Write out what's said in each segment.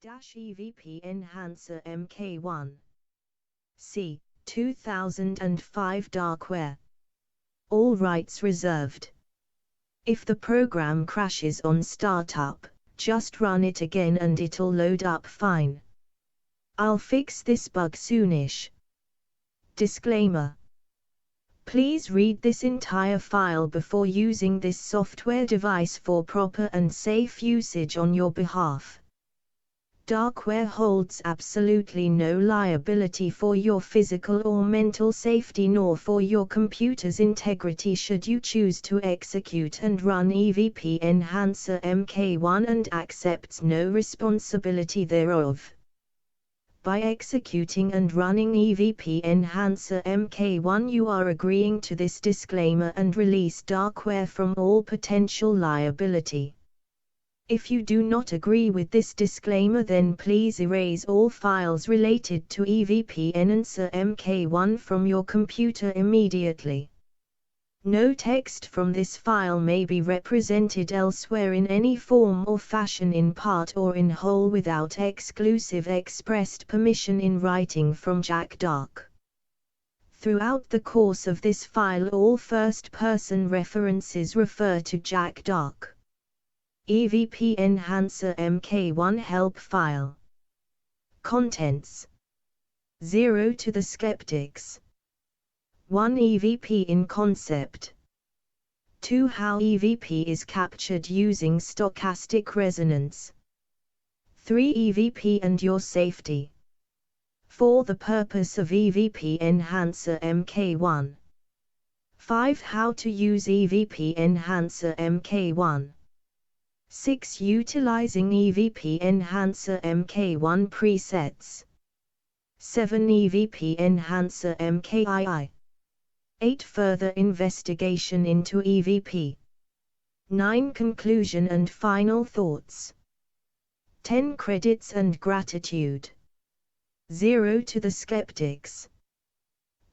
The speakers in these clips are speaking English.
EVP Enhancer MK1 C. 2005 Darkware. All rights reserved. If the program crashes on startup, just run it again and it'll load up fine. I'll fix this bug soonish. Disclaimer. Please read this entire file before using this software device for proper and safe usage on your behalf. Darkware holds absolutely no liability for your physical or mental safety nor for your computer's integrity should you choose to execute and run EVP Enhancer MK1 and accepts no responsibility thereof. By executing and running EVP Enhancer MK1 you are agreeing to this disclaimer and release Darkware from all potential liability. If you do not agree with this disclaimer then please erase all files related to EVP Enhancer MK1 from your computer immediately. No text from this file may be represented elsewhere in any form or fashion in part or in whole without exclusive expressed permission in writing from Jack Dark. Throughout the course of this file all first-person references refer to Jack Dark. EVP Enhancer MK1 Help File. Contents: 0 to the skeptics. 1. EVP in concept. 2. How EVP is captured using stochastic resonance. 3. EVP and your safety. 4. The purpose of EVP Enhancer MK1. 5. How to use EVP Enhancer MK1. 6. Utilizing EVP Enhancer MK1 presets. 7. EVP Enhancer MKII. 8. Further investigation into EVP. 9. Conclusion and final thoughts. 10. Credits and gratitude. 0 to the skeptics.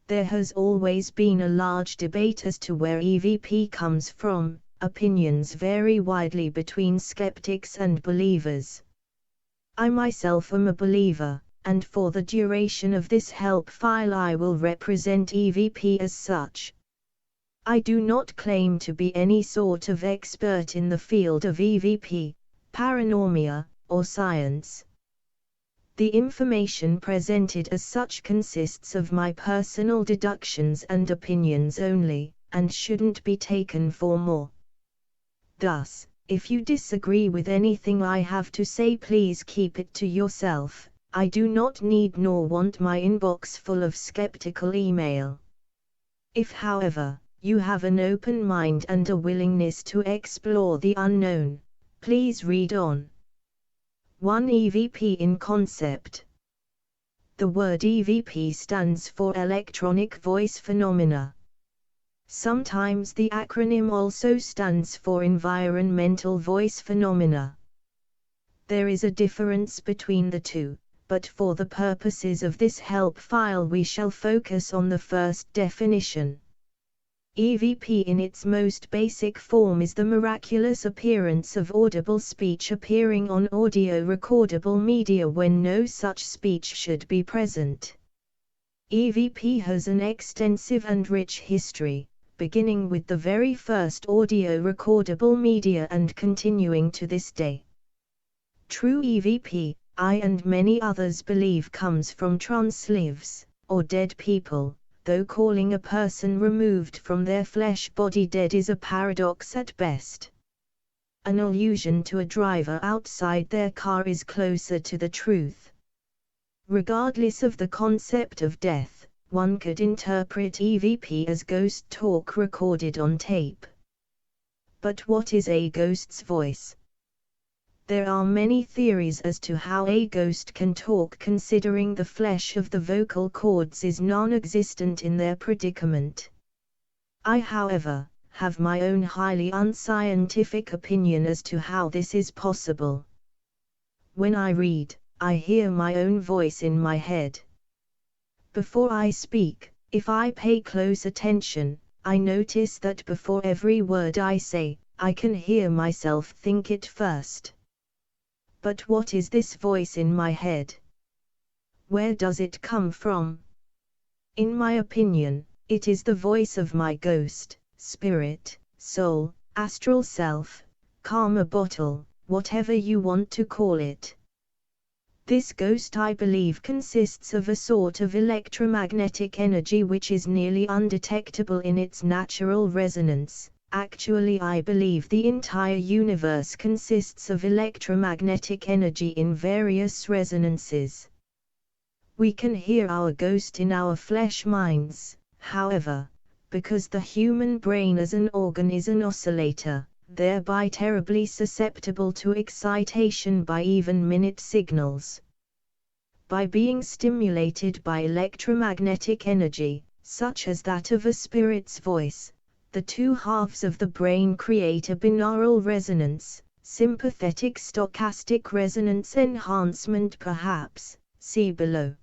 There has always been a large debate as to where EVP comes from. Opinions vary widely between skeptics and believers. I myself am a believer, and for the duration of this help file I will represent EVP as such. I do not claim to be any sort of expert in the field of EVP, paranormal, or science. The information presented as such consists of my personal deductions and opinions only, and shouldn't be taken for more. Thus, if you disagree with anything I have to say please keep it to yourself. I do not need nor want my inbox full of skeptical email. If however, you have an open mind and a willingness to explore the unknown, please read on. 1. EVP in concept. The word EVP stands for Electronic Voice Phenomena. Sometimes the acronym also stands for Environmental Voice Phenomena. There is a difference between the two, but for the purposes of this help file we shall focus on the first definition. EVP in its most basic form is the miraculous appearance of audible speech appearing on audio recordable media when no such speech should be present. EVP has an extensive and rich history, beginning with the very first audio recordable media and continuing to this day. True EVP, I and many others believe comes from trance lives, or dead people, though calling a person removed from their flesh body dead is a paradox at best. An allusion to a driver outside their car is closer to the truth. Regardless of the concept of death, one could interpret EVP as ghost talk recorded on tape. But what is a ghost's voice? There are many theories as to how a ghost can talk considering the flesh of the vocal cords is non-existent in their predicament. I however, have my own highly unscientific opinion as to how this is possible. When I read, I hear my own voice in my head. Before I speak, if I pay close attention, I notice that before every word I say, I can hear myself think it first. But what is this voice in my head? Where does it come from? In my opinion, it is the voice of my ghost, spirit, soul, astral self, karma bottle, whatever you want to call it. This ghost, I believe, consists of a sort of electromagnetic energy which is nearly undetectable in its natural resonance. Actually, I believe the entire universe consists of electromagnetic energy in various resonances. We can hear our ghost in our flesh minds, however, because the human brain as an organ is an oscillator, thereby terribly susceptible to excitation by even minute signals. By being stimulated by electromagnetic energy, such as that of a spirit's voice, the two halves of the brain create a binaural resonance, sympathetic stochastic resonance enhancement perhaps, see below.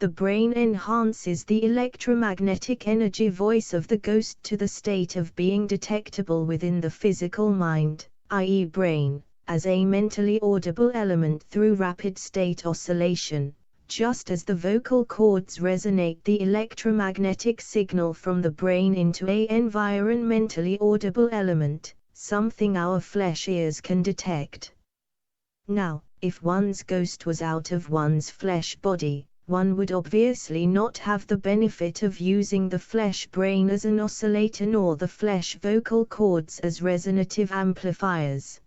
The brain enhances the electromagnetic energy voice of the ghost to the state of being detectable within the physical mind, i.e. brain, as a mentally audible element through rapid state oscillation, just as the vocal cords resonate the electromagnetic signal from the brain into an environmentally audible element, something our flesh ears can detect. Now, if one's ghost was out of one's flesh body, one would obviously not have the benefit of using the flesh brain as an oscillator nor the flesh vocal cords as resonative amplifiers.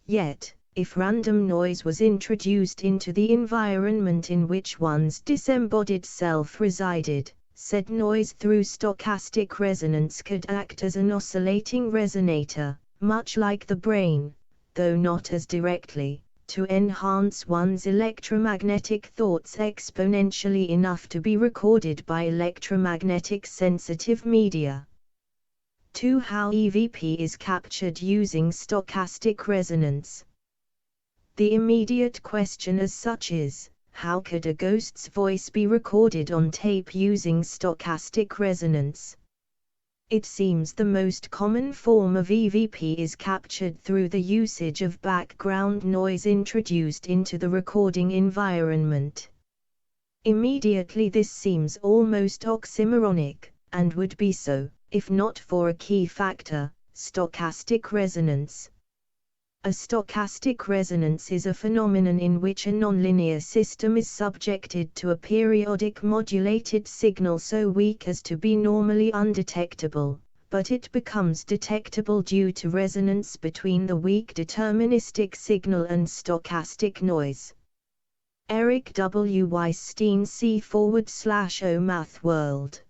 Yet, if random noise was introduced into the environment in which one's disembodied self resided, said noise through stochastic resonance could act as an oscillating resonator, much like the brain, though not as directly, to enhance one's electromagnetic thoughts exponentially enough to be recorded by electromagnetic sensitive media. 2. How EVP is captured using stochastic resonance. The immediate question as such is, how could a ghost's voice be recorded on tape using stochastic resonance? It seems the most common form of EVP is captured through the usage of background noise introduced into the recording environment. Immediately this seems almost oxymoronic, and would be so, if not for a key factor, stochastic resonance. A stochastic resonance is a phenomenon in which a nonlinear system is subjected to a periodic modulated signal so weak as to be normally undetectable, but it becomes detectable due to resonance between the weak deterministic signal and stochastic noise. Eric W. Weinstein C/O Math World.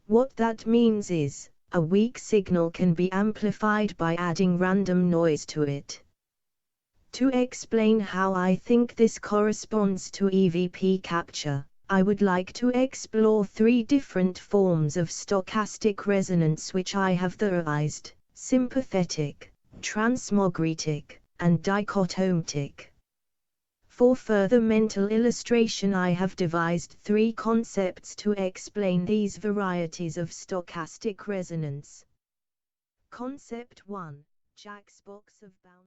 What that means is, a weak signal can be amplified by adding random noise to it. To explain how I think this corresponds to EVP capture, I would like to explore three different forms of stochastic resonance which I have theorized: sympathetic, transmogritic, and dichotomic. For further mental illustration, I have devised three concepts to explain these varieties of stochastic resonance. Concept 1. Jack's box of bound